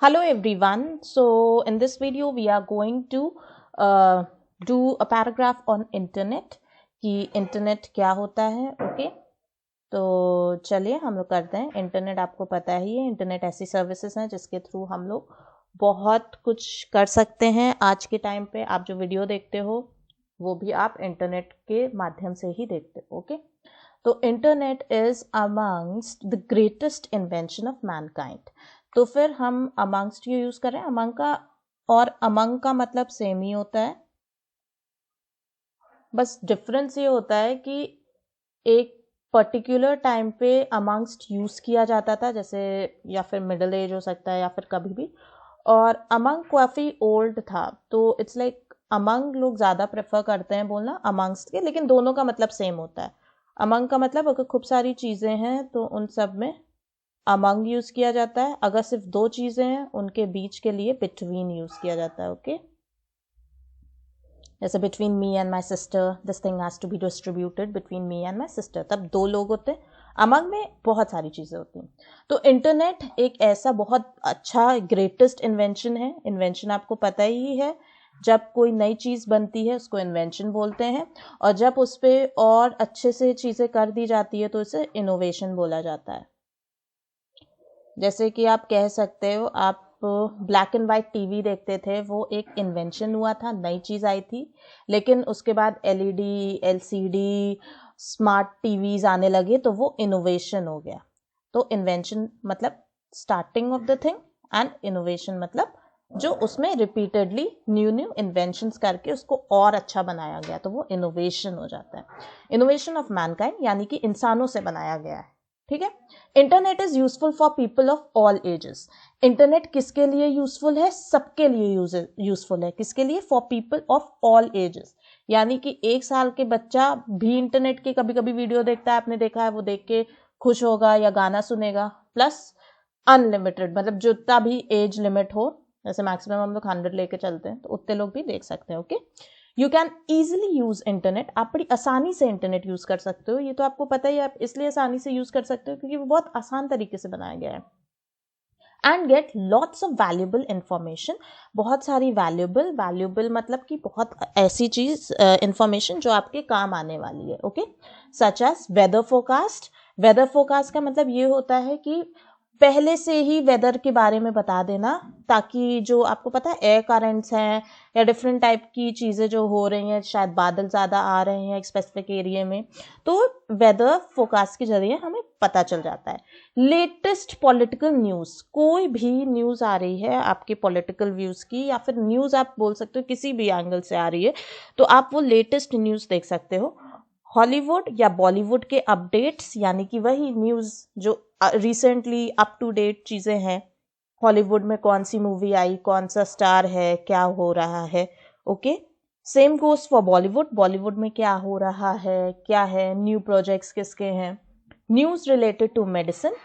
Hello everyone. So in this video we are going to do a paragraph on internet कि internet क्या होता है. Okay तो चलिए हम लोग करते हैं. इंटरनेट आपको पता ही है, इंटरनेट ऐसी सर्विसेज हैं जिसके थ्रू हम लोग बहुत कुछ कर सकते हैं. आज के टाइम पे आप जो वीडियो देखते हो वो भी आप इंटरनेट के माध्यम से ही देखते हो. ओके तो internet is amongst the greatest invention of Mankind. तो फिर हम अमंग्स्ट ये यूज कर रहे हैं. अमंग का और अमंग का मतलब सेम ही होता है, बस डिफरेंस ये होता है कि एक पर्टिकुलर टाइम पे अमंग्स्ट यूज किया जाता था, जैसे या फिर मिडिल एज हो सकता है या फिर कभी भी, और अमंग काफी ओल्ड था. तो इट्स लाइक अमंग लोग ज्यादा प्रेफर करते हैं बोलना अमंग्स्ट के, लेकिन दोनों का मतलब सेम होता है. अमंग का मतलब अगर खूब सारी चीजें हैं तो उन सब में अमंग यूज किया जाता है. अगर सिर्फ दो चीजें हैं उनके बीच के लिए बिटवीन यूज किया जाता है. ओके जैसे between me and my sister, this thing has to be distributed between me and my sister, तब दो लोग होते हैं. अमंग में बहुत सारी चीजें होती हैं. तो इंटरनेट एक ऐसा बहुत अच्छा ग्रेटेस्ट इन्वेंशन है. इन्वेंशन आपको पता ही है, जब कोई नई चीज बनती है उसको इन्वेंशन बोलते हैं, और जब उस पर और अच्छे से चीजें कर दी जाती है तो इसे इनोवेशन बोला जाता है. जैसे कि आप कह सकते हो, आप ब्लैक एंड वाइट टीवी देखते थे, वो एक इन्वेंशन हुआ था, नई चीज आई थी. लेकिन उसके बाद एलईडी, एलसीडी, स्मार्ट टीवीज आने लगे तो वो इनोवेशन हो गया. तो इन्वेंशन मतलब starting of the thing, and innovation मतलब जो उसमें रिपीटेडली न्यू न्यू इन्वेंशंस करके उसको और अच्छा बनाया गया, तो वो इनोवेशन हो जाता है. इनोवेशन ऑफ मैनकाइंड यानी कि इंसानों से बनाया गया है. ठीक है. Internet is useful for people of all ages. Internet किसके लिए यूजफुल है? सबके लिए यूजफुल है. किसके लिए? For people of all ages. यानी कि 1 साल के बच्चा भी इंटरनेट के कभी कभी वीडियो देखता है, आपने देखा है, वो देख के खुश होगा या गाना सुनेगा. प्लस अनलिमिटेड, मतलब जितना भी एज लिमिट हो, जैसे मैक्सिमम हम लोग 100 लेके चलते हैं तो उतने लोग भी देख सकते हैं. Okay you can easily use internet. आप बड़ी आसानी से इंटरनेट यूज कर सकते हो. ये तो आपको पता ही है, आप इसलिए आसानी से यूज कर सकते हो क्योंकि वो बहुत आसान तरीके से बनाया गया है. And get lots of valuable information. बहुत सारी वैल्यूएबल मतलब कि बहुत ऐसी चीज इंफॉर्मेशन जो आपके काम आने वाली है. Okay such as weather forecast. Weather forecast का मतलब ये होता है कि पहले से ही वेदर के बारे में बता देना, ताकि जो आपको पता है एयर करंट्स हैं या डिफरेंट टाइप की चीज़ें जो हो रही हैं, शायद बादल ज़्यादा आ रहे हैं एक स्पेसिफिक एरिया में, तो वेदर फोरकास्ट के जरिए हमें पता चल जाता है. लेटेस्ट पॉलिटिकल न्यूज़, कोई भी न्यूज़ आ रही है आपके पॉलिटिकल व्यूज़ की, या फिर न्यूज़ आप बोल सकते हो किसी भी एंगल से आ रही है, तो आप वो लेटेस्ट न्यूज़ देख सकते हो. हॉलीवुड या बॉलीवुड के अपडेट्स, यानी कि वही न्यूज़ जो रिसेंटली अप टू डेट चीज़ें हैं. हॉलीवुड में कौन सी मूवी आई, कौन सा स्टार है, क्या हो रहा है. Okay same goes for Bollywood. Bollywood में क्या हो रहा है, क्या है, न्यू प्रोजेक्ट्स किसके हैं. न्यूज़ रिलेटेड टू मेडिसिन,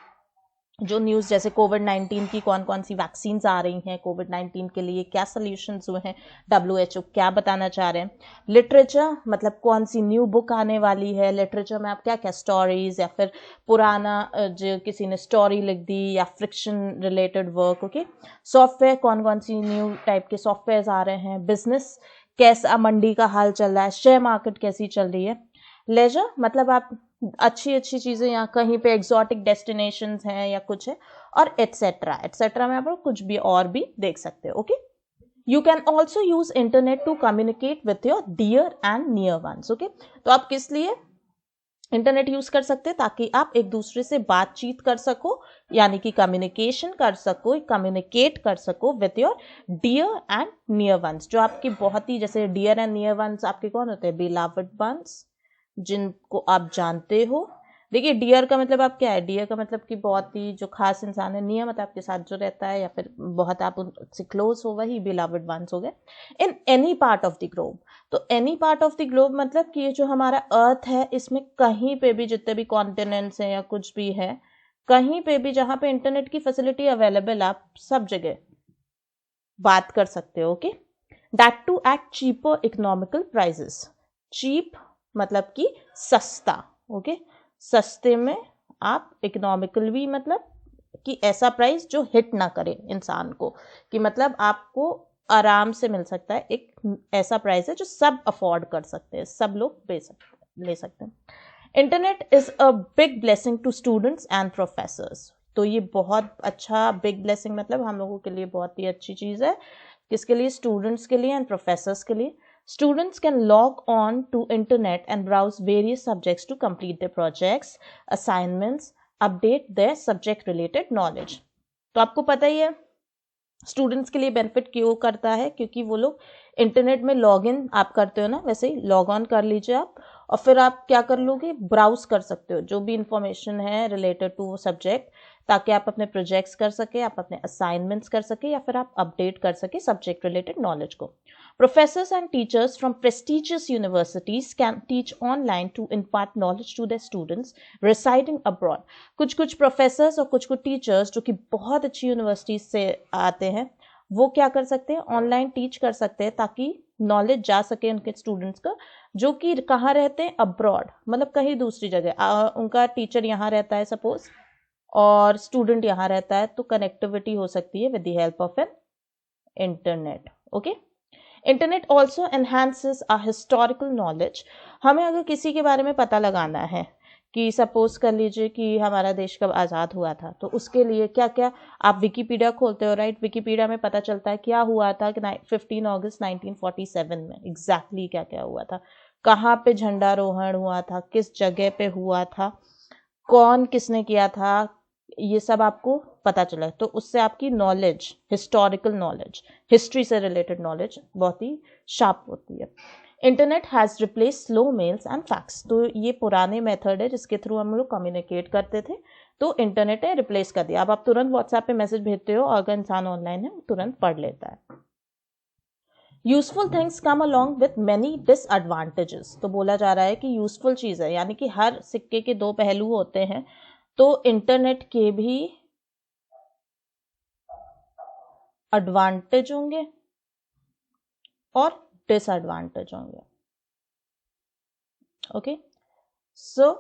जो न्यूज़ जैसे कोविड-19 की कौन कौन सी वैक्सीन्स आ रही हैं, कोविड-19 के लिए क्या सॉल्यूशंस हुए हैं, WHO क्या बताना चाह रहे हैं. लिटरेचर मतलब कौन सी न्यू बुक आने वाली है. लिटरेचर में आप क्या क्या स्टोरीज, या फिर पुराना जो किसी ने स्टोरी लिख दी, या friction related work. Okay software, कौन कौन सी न्यू टाइप के सॉफ्टवेयर आ रहे हैं. बिजनेस, कैसा मंडी का हाल चल रहा है, शेयर मार्केट कैसी चल रही है. लेजर मतलब आप अच्छी अच्छी चीजें, या कहीं पे एग्जॉटिक डेस्टिनेशंस हैं या कुछ है, और एटसेट्रा एटसेट्रा में आप कुछ भी और भी देख सकते हो. Okay you can also use internet to communicate with your dear and near ones. Okay तो आप किस लिए इंटरनेट यूज कर सकते हैं? ताकि आप एक दूसरे से बातचीत कर सको, यानी कि कम्युनिकेशन कर सको, कम्युनिकेट कर सको with your dear and near ones. जो आपकी बहुत ही, जैसे डियर एंड नियर वंस आपके कौन होते हैं? बिलव्ड वंस, जिनको आप जानते हो. देखिए डियर का मतलब आप क्या है? डियर का मतलब कि बहुत ही जो खास इंसान है. नियर मतलब आपके साथ जो रहता है, या फिर बहुत आप उनसे क्लोज हो, वही बिलव्ड वंस हो गए. In any part of the globe. तो any part of the globe मतलब कि ये जो हमारा अर्थ है, इसमें कहीं पे भी जितने भी कॉन्टिनेंट्स हैं या कुछ भी है, कहीं पे भी जहां पे इंटरनेट की फैसिलिटी अवेलेबल, आप सब जगह बात कर सकते हो. Okay that too at cheaper economical prices. Cheap मतलब कि सस्ता. ओके सस्ते में आप, इकोनॉमिकल भी मतलब कि ऐसा प्राइस जो हिट ना करे इंसान को, कि मतलब आपको आराम से मिल सकता है, एक ऐसा प्राइस है जो सब अफोर्ड कर सकते हैं, सब लोग ले सकते हैं। Internet is a big blessing to students and professors. तो ये बहुत अच्छा, बिग ब्लेसिंग मतलब हम लोगों के लिए बहुत ही अच्छी चीज़ है। किसके लिए? स्टूडेंट्स के लिए एंड प्रोफेसर्स के लिए। Students can log on to internet and browse various subjects to complete their projects, assignments, update their subject related knowledge. तो आपको पता ही है स्टूडेंट्स के लिए बेनिफिट क्यों करता है, क्योंकि वो लोग इंटरनेट में लॉग इन आप करते हो ना, वैसे ही लॉग ऑन कर लीजिए आप, और फिर आप क्या कर लोगे, ब्राउज कर सकते हो जो भी इंफॉर्मेशन है रिलेटेड टू वो सब्जेक्ट, ताकि आप अपने प्रोजेक्ट्स कर सके, आप अपने असाइनमेंट्स कर सके, या फिर आप अपडेट कर सके सब्जेक्ट रिलेटेड नॉलेज को। Professors and teachers from prestigious universities can teach online to impart knowledge to their students residing abroad. कुछ प्रोफेसर्स और कुछ टीचर्स जो कि बहुत अच्छी यूनिवर्सिटीज से आते हैं, वो क्या कर सकते हैं, ऑनलाइन टीच कर सकते हैं, ताकि नॉलेज जा सके उनके स्टूडेंट्स का, जो कि कहाँ रहते हैं, अब्रॉड, मतलब कहीं दूसरी जगह। उनका टीचर यहाँ रहता है सपोज, और स्टूडेंट यहाँ रहता है, तो कनेक्टिविटी हो सकती है with the help of an internet. Okay, internet also enhances our historical knowledge. हमें अगर किसी के बारे में पता लगाना है, कि सपोज कर लीजिए कि हमारा देश कब आज़ाद हुआ था, तो उसके लिए क्या क्या, आप विकीपीडिया खोलते हो, राइट, विकीपीडिया में पता चलता है क्या हुआ था कि 15 अगस्त 1947 में एग्जैक्टली क्या क्या हुआ था, कहाँ पे झंडारोहण हुआ था, किस जगह पे हुआ था, कौन किसने किया था, ये सब आपको पता चला। तो उससे आपकी नॉलेज, हिस्टोरिकल नॉलेज, हिस्ट्री से रिलेटेड नॉलेज बहुत ही शार्प होती है। Internet has replace slow mails and fax. तो ये पुराने मेथड है जिसके थ्रू हम लोग कम्युनिकेट करते थे, तो इंटरनेट ने रिप्लेस कर दिया। अब आप तुरंत व्हाट्सएप पे मैसेज भेजते हो, अगर इंसान ऑनलाइन है तुरंत पढ़ लेता है। Useful things come along with many disadvantages. तो बोला जा रहा है कि यूजफुल चीज़ है, यानी कि हर सिक्के के दो पहलू होते हैं, तो इंटरनेट के भी एडवांटेज होंगे और डिसएडवांटेज होंगे। Okay, so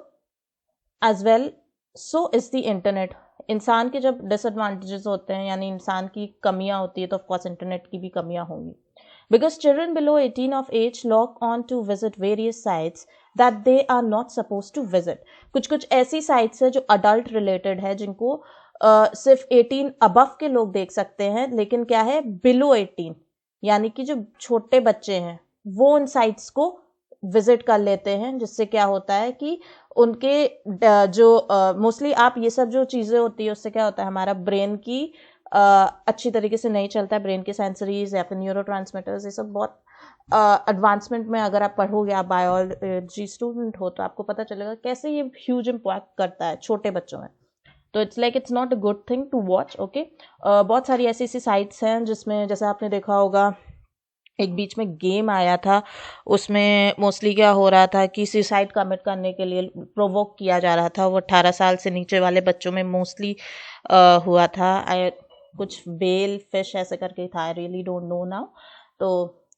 as well so is the internet. इंसान के जब डिसएडवांटेजेस होते हैं, यानी इंसान की कमियां होती है, तो ऑफकोर्स इंटरनेट की भी कमियां होंगी। Because children below 18 of age log on to visit various sites that they are not supposed to visit. कुछ ऐसी साइट्स है जो अडल्ट रिलेटेड है, जिनको सिर्फ 18 अबव के लोग देख सकते हैं, लेकिन क्या है, बिलो 18 यानी कि जो छोटे बच्चे हैं वो उन साइट्स को विजिट कर लेते हैं, जिससे क्या होता है कि उनके जो मोस्टली आप ये सब जो चीज़ें होती है, उससे क्या होता है, हमारा ब्रेन की अच्छी तरीके से नहीं चलता है, ब्रेन के सेंसरीज या फिर न्यूरो ट्रांसमीटर्स, ये सब बहुत एडवांसमेंट में अगर आप पढ़ोगे, आप बायोलॉजी स्टूडेंट हो, तो आपको पता चलेगा कैसे ये ह्यूज इम्पैक्ट करता है छोटे बच्चों में। तो it's not a good thing to watch. Okay, बहुत सारी ऐसी साइट्स हैं जिसमें, जैसे आपने देखा होगा, एक बीच में गेम आया था, उसमें मोस्टली क्या हो रहा था कि सुसाइड कमिट करने के लिए प्रोवोक किया जा रहा था। वो 18 साल से नीचे वाले बच्चों में मोस्टली हुआ था। कुछ बेल फिश ऐसे करके था, I really don't know now. तो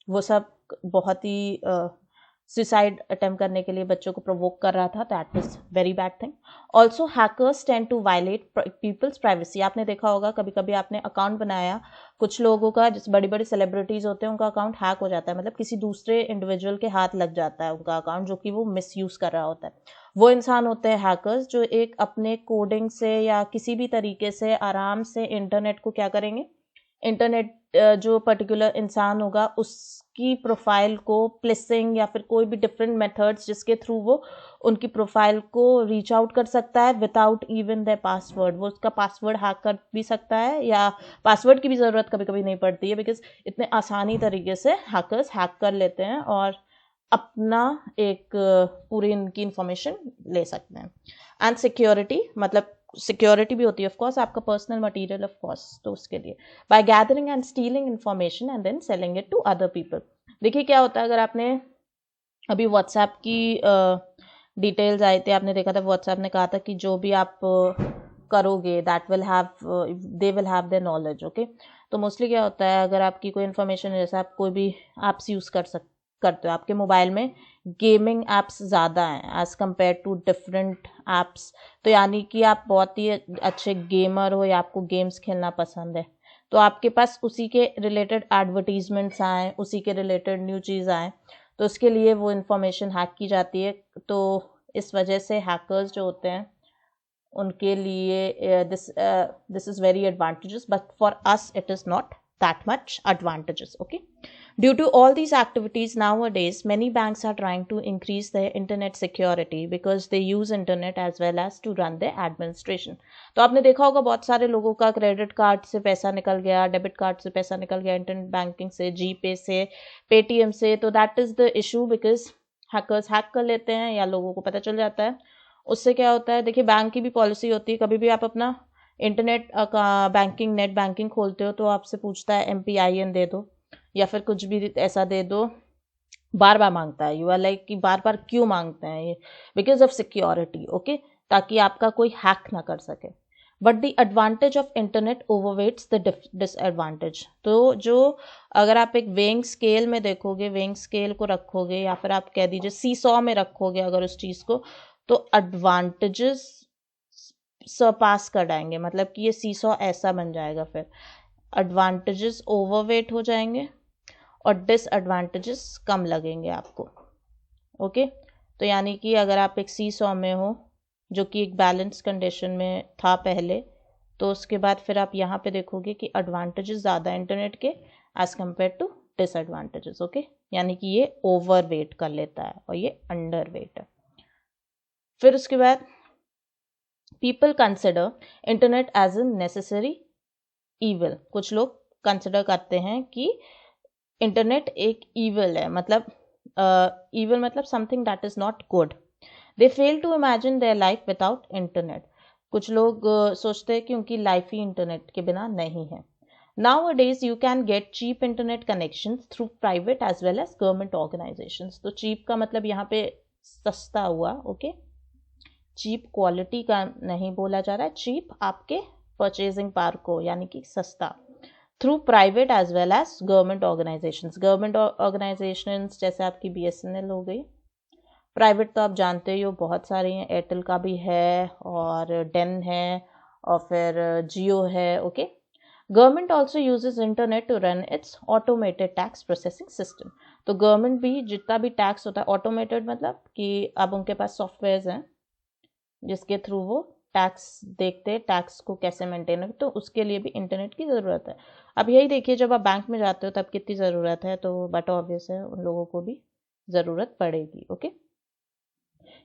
वो सब बहुत ही सुसाइड अटेम्प्ट करने के लिए बच्चों को प्रोवोक कर रहा था। That was very bad thing. Also hackers tend to violate people's privacy. आपने देखा होगा, कभी कभी आपने अकाउंट बनाया, कुछ लोगों का, जैसे बड़ी बड़ी सेलिब्रिटीज होते हैं, उनका अकाउंट हैक हो जाता है, मतलब किसी दूसरे इंडिविजुअल के हाथ लग जाता है उनका अकाउंट, जो कि वो मिसयूज कर रहा होता है। वो इंसान होते हैं हैकर्स, जो एक अपने कोडिंग से या किसी भी तरीके से आराम से इंटरनेट को क्या करेंगे, इंटरनेट जो पर्टिकुलर इंसान होगा उसकी प्रोफाइल को प्लेसिंग या फिर कोई भी डिफरेंट मेथड्स जिसके थ्रू वो उनकी प्रोफाइल को रीच आउट कर सकता है विदाउट इवन द पासवर्ड। वो उसका पासवर्ड हैक कर भी सकता है, या पासवर्ड की भी ज़रूरत कभी कभी नहीं पड़ती है, बिकॉज इतने आसानी तरीके से हैकर्स हैक कर लेते हैं और अपना एक पूरी इनकी इंफॉर्मेशन ले सकते हैं। एंड सिक्योरिटी, मतलब सिक्योरिटी भी होती है ऑफकोर्स, आपका पर्सनल मटेरियल ऑफकोर्स, तो उसके लिए by gathering and stealing information and then selling it to other people. देखिए क्या होता है, अगर आपने अभी व्हाट्सएप की डिटेल्स आए थे, आपने देखा था व्हाट्सएप ने कहा था कि जो भी आप करोगे that will have they will have their knowledge. Okay, तो मोस्टली क्या होता है, अगर आपकी कोई इन्फॉर्मेशन है, जैसे आप कोई भी ऐप्स यूज़ करते हो, आपके मोबाइल में गेमिंग एप्स ज़्यादा हैं as compare to different apps, तो यानी कि आप बहुत ही अच्छे गेमर हो या आपको गेम्स खेलना पसंद है, तो आपके पास उसी के रिलेटेड एडवर्टीजमेंट्स आए, उसी के रिलेटेड न्यू चीज़ आए, तो उसके लिए वो इन्फॉर्मेशन हैक की जाती है। तो इस वजह से हैकर्स जो होते हैं उनके लिए this is very advantageous, but for us it is not that much advantageous. Okay, due to all these activities nowadays many banks are trying to increase their internet security because they use internet as well as to run their administration. तो आपने देखा होगा बहुत सारे लोगों का credit card से पैसा निकल गया, डेबिट कार्ड से पैसा निकल गया, इंटरनेट बैंकिंग से, जीपे से, पेटीएम से, तो that is the issue because hackers hack कर लेते हैं या लोगों को पता चल जाता है। उससे क्या होता है, देखिए बैंक की भी पॉलिसी होती है, कभी भी आप अपना इंटरनेट का बैंकिंग, नेट बैंकिंग खोलते हो तो आपसे पूछता है MPIN दे दो या फिर कुछ भी ऐसा दे दो, बार बार मांगता है। यू आर लाइक कि बार बार क्यों मांगते हैं ये, बिकॉज ऑफ सिक्योरिटी, ओके, ताकि आपका कोई हैक ना कर सके। But the advantage of internet overweights the disadvantage. तो जो अगर आप एक वेइंग स्केल में देखोगे, वेइंग स्केल को रखोगे या फिर आप कह दीजिए सीसॉ में रखोगे अगर उस चीज़ को, तो एडवांटेजेस सरपास कर जाएंगे, मतलब कि ये सीसॉ ऐसा बन जाएगा, फिर एडवांटेजेस ओवरवेट हो जाएंगे और डिसएडवांटेजेस कम लगेंगे आपको। ओके, तो यानी कि अगर आप एक सीसॉ में हो जो कि एक बैलेंस कंडीशन में था पहले, तो उसके बाद फिर आप यहाँ पे देखोगे कि एडवांटेजेस ज़्यादा इंटरनेट के as compare to disadvantages. Okay, यानी कि ये ओवरवेट कर लेता है और ये अंडरवेट है। फिर उसके बाद people consider internet as a necessary evil. कुछ लोग कंसिडर करते हैं कि इंटरनेट एक ईविल है, मतलब ईविल मतलब something that is not good. They fail to imagine their life without internet. कुछ लोग सोचते हैं कि उनकी लाइफ ही इंटरनेट के बिना नहीं है। Nowadays you can get cheap internet connections through private as well as government organizations. तो cheap का मतलब यहाँ पे सस्ता हुआ, ओके, चीप क्वालिटी का नहीं बोला जा रहा है, चीप आपके परचेजिंग पावर को, यानी कि सस्ता, through private as well as government organisations. Government organisations जैसे आपकी BSNL हो गई, प्राइवेट तो आप जानते ही हो बहुत सारे हैं, एयरटेल का भी है और डेन है और फिर जियो है। Okay, government also uses internet to run its automated tax processing system. तो गवर्नमेंट भी जितना भी टैक्स होता है, ऑटोमेटेड मतलब कि अब उनके पास सॉफ्टवेयर हैं जिसके थ्रू वो टैक्स देखते हैं, टैक्स को कैसे मेंटेन है, तो उसके लिए भी इंटरनेट की ज़रूरत है। अब यही देखिए, जब आप बैंक में जाते हो तब कितनी ज़रूरत है, तो बट ऑब्वियस है उन लोगों को भी ज़रूरत पड़ेगी। Okay,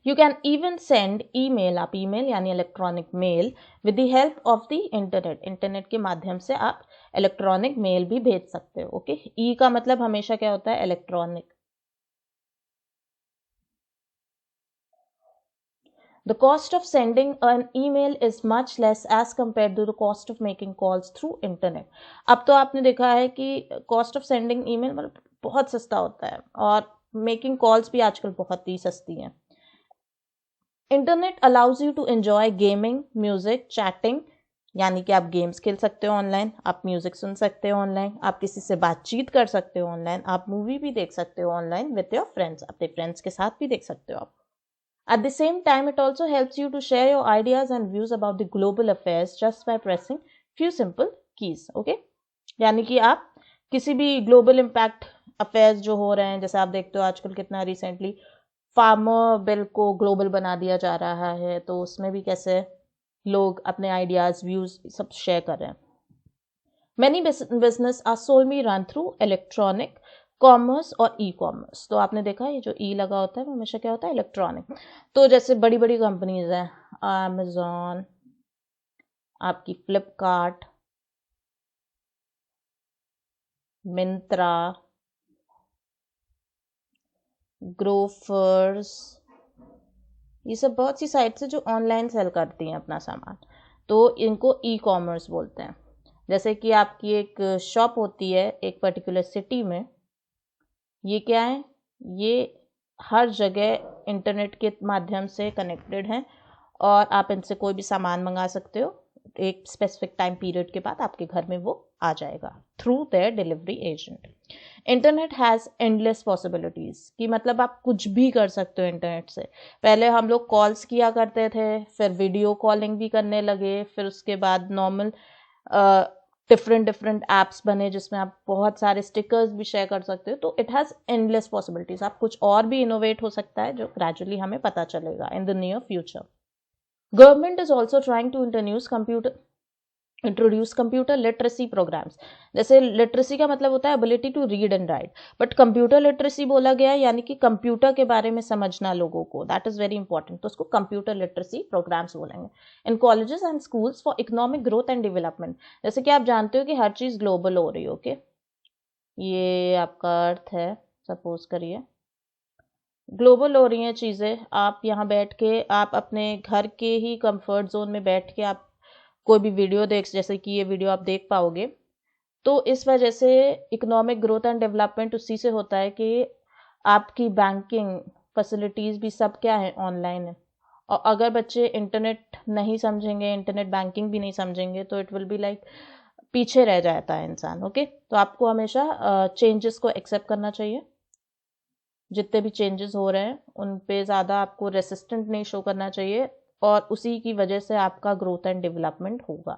you can even send email, आप ईमेल यानी electronic mail with the help of the internet. Internet के माध्यम से आप इलेक्ट्रॉनिक मेल भी भेज सकते हो। ओके, ई का मतलब हमेशा क्या होता है, electronic. The cost of sending an email is much less as compared to the cost of making calls through internet. अब तो आपने देखा है कि cost of sending email मतलब बहुत सस्ता होता है और making calls भी आजकल बहुत ही सस्ती हैं। Internet allows you to enjoy gaming, music, chatting, यानी कि आप गेम्स खेल सकते हो ऑनलाइन, आप म्यूजिक सुन सकते हो ऑनलाइन, आप किसी से बातचीत कर सकते हो ऑनलाइन, आप मूवी भी देख सकते हो ऑनलाइन विद योर फ्रेंड्स, अपने फ्रेंड्स के साथ भी देख सकते हो आप। At the same time, it also helps you to share your ideas and views about the global affairs just by pressing few simple keys. Okay? यानी कि आप किसी भी ग्लोबल इम्पैक्ट अफेयर्स जो हो रहे हैं, जैसे आप देखते हो आजकल कितना रिसेंटली फार्मर बिल को ग्लोबल बना दिया जा रहा है, तो उसमें भी कैसे लोग अपने आइडियाज, व्यूज सब शेयर कर रहे हैं। Many business are solely run through electronic commerce और ई कॉमर्स। तो आपने देखा ये जो ई लगा होता है वो हमेशा क्या होता है, इलेक्ट्रॉनिक। तो जैसे बड़ी बड़ी कंपनीज हैं, अमेजॉन, आपकी फ्लिपकार्ट, मिंत्रा, ग्रोफर्स, ये सब बहुत सी साइट्स है जो ऑनलाइन सेल करती हैं अपना सामान, तो इनको ई कॉमर्स बोलते हैं। जैसे कि आपकी एक शॉप होती है एक पर्टिकुलर सिटी में, ये क्या है, ये हर जगह इंटरनेट के माध्यम से कनेक्टेड हैं और आप इनसे कोई भी सामान मंगा सकते हो एक स्पेसिफिक टाइम पीरियड के बाद आपके घर में वो आ जाएगा through their delivery agent. Internet has endless possibilities कि मतलब आप कुछ भी कर सकते हो इंटरनेट से। पहले हम लोग कॉल्स किया करते थे, फिर वीडियो कॉलिंग भी करने लगे, फिर उसके बाद नॉर्मल डिफरेंट ऐप्स बने जिसमें आप बहुत सारे स्टिकर्स भी शेयर कर सकते हो। तो इट हैज़ एंडलेस पॉसिबिलिटीज़। आप कुछ और भी इनोवेट हो सकता है जो ग्रेजुअली हमें पता चलेगा in the near future. Government is also trying to introduce computer literacy programmes. जैसे लिटरेसी का मतलब होता है ability to read and write, but computer literacy बोला गया है, यानी कि कंप्यूटर के बारे में समझना लोगों को, दैट इज वेरी इंपॉर्टेंट। तो उसको कंप्यूटर लिटरेसी प्रोग्राम्स बोलेंगे in colleges and schools for economic growth and development. जैसे कि आप जानते हो कि हर चीज ग्लोबल हो रही है, ओके ये आपका अर्थ है, सपोज करिए ग्लोबल हो रही हैं चीज़ें। आप यहाँ बैठ के आप अपने घर के ही कंफर्ट जोन में बैठ के आप कोई भी वीडियो देख, जैसे कि ये वीडियो आप देख पाओगे, तो इस वजह से इकोनॉमिक ग्रोथ एंड डेवलपमेंट उसी से होता है कि आपकी बैंकिंग फैसिलिटीज़ भी सब क्या है, ऑनलाइन है। और अगर बच्चे इंटरनेट नहीं समझेंगे, इंटरनेट बैंकिंग भी नहीं समझेंगे, तो इट विल बी लाइक पीछे रह जाता है इंसान। ओके, तो आपको हमेशा चेंजेस को एक्सेप्ट करना चाहिए। जितने भी चेंजेस हो रहे हैं उन पे ज़्यादा आपको रेसिस्टेंट नहीं शो करना चाहिए, और उसी की वजह से आपका ग्रोथ एंड डेवलपमेंट होगा।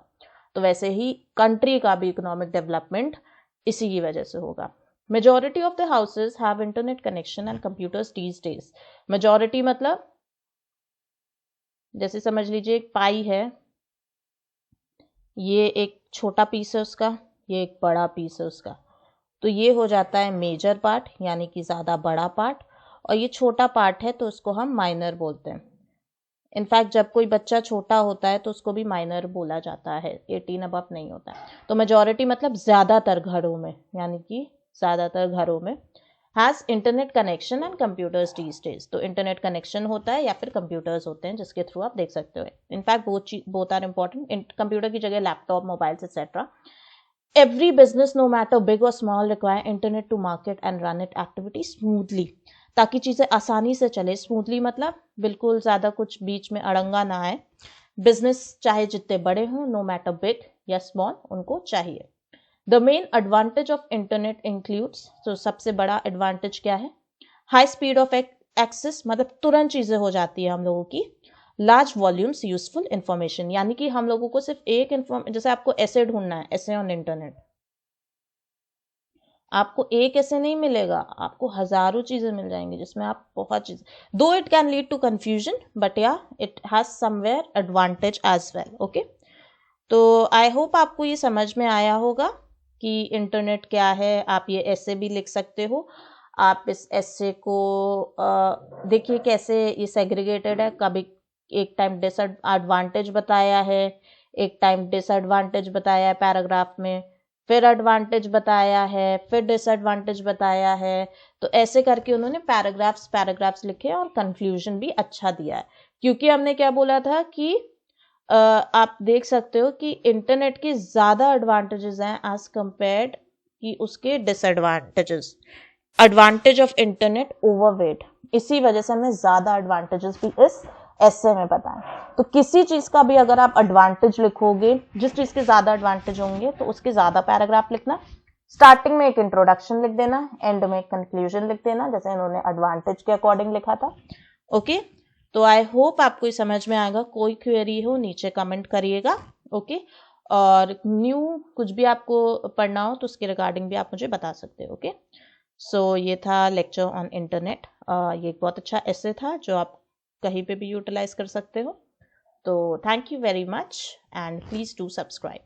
तो वैसे ही कंट्री का भी इकोनॉमिक डेवलपमेंट इसी की वजह से होगा। Majority of the houses have internet connection and computers these days. Majority मतलब जैसे समझ लीजिए एक पाई है, ये एक छोटा पीस है उसका, ये एक बड़ा पीस है उसका, तो ये हो जाता है मेजर पार्ट यानी कि ज़्यादा बड़ा पार्ट, और ये छोटा पार्ट है तो उसको हम माइनर बोलते हैं। इनफैक्ट जब कोई बच्चा छोटा होता है तो उसको भी माइनर बोला जाता है, 18 अबव नहीं होता है। तो मेजॉरिटी मतलब ज़्यादातर घरों में, यानी कि ज़्यादातर घरों में has internet connection and computers these days. तो इंटरनेट कनेक्शन होता है या फिर कंप्यूटर्स होते हैं जिसके थ्रू आप देख सकते हो। In fact both are important. Computer की जगह laptop, mobiles etcetera. Every business, no matter big or small, require internet to market and run its activity smoothly, ताकि चीज़ें आसानी से चले। स्मूथली मतलब बिल्कुल ज़्यादा कुछ बीच में अड़ंगा ना आए। बिजनेस चाहे जितने बड़े हों, नो मैटर बिग या स्मॉल, उनको चाहिए। The main advantage of internet includes, तो सबसे बड़ा एडवांटेज क्या है? हाई स्पीड ऑफ एक्सेस, मतलब तुरंत चीज़ें हो जाती है हम लोगों की। लार्ज वॉल्यूम्स यूजफुल इंफॉर्मेशन, यानी कि हम लोगों को सिर्फ एक जैसे आपको ऐसे ढूंढना है, ऐसे ऑन इंटरनेट, आपको एक ऐसे नहीं मिलेगा, आपको हजारों चीजें मिल जाएंगी जिसमें आप बहुत चीज, though it can lead to confusion but या it has somewhere advantage as well. Okay, तो आई होप आपको ये समझ में आया होगा कि इंटरनेट क्या है। आप ये ऐसे भी लिख सकते हो। आप इस ऐसे को देखिए कैसे ये सेग्रीगेटेड है। कभी एक टाइम डिसएडवांटेज बताया है, एक टाइम डिसएडवांटेज बताया है पैराग्राफ में, फिर एडवांटेज बताया है, फिर डिसएडवांटेज बताया है। तो ऐसे करके उन्होंने पैराग्राफ्स लिखे और कंक्लूजन भी अच्छा दिया है। क्योंकि हमने क्या बोला था कि आप देख सकते हो कि इंटरनेट के ज़्यादा एडवांटेजेस हैं एज कंपेयर्ड कि उसके disadvantages. Advantage of internet overweight, इसी वजह से हमने ज़्यादा एडवांटेजेस भी इस ऐसे में बताएं। तो किसी चीज़ का भी अगर आप एडवांटेज लिखोगे, जिस चीज़ के ज़्यादा एडवांटेज होंगे तो उसके ज़्यादा पैराग्राफ लिखना। स्टार्टिंग में एक इंट्रोडक्शन लिख देना, एंड में एक कंक्लूजन लिख देना, जैसे इन्होंने एडवांटेज के अकॉर्डिंग लिखा था। ओके, तो आई होप आपको ये समझ में आएगा। कोई क्वेरी हो नीचे कमेंट करिएगा। ओके, और न्यू कुछ भी आपको पढ़ना हो तो उसके रिगार्डिंग भी आप मुझे बता सकते हो। ओके, सो ये था लेक्चर ऑन इंटरनेट। ये एक बहुत अच्छा ऐसे था जो आप कहीं पे भी यूटिलाइज कर सकते हो। तो thank you very much and please do subscribe.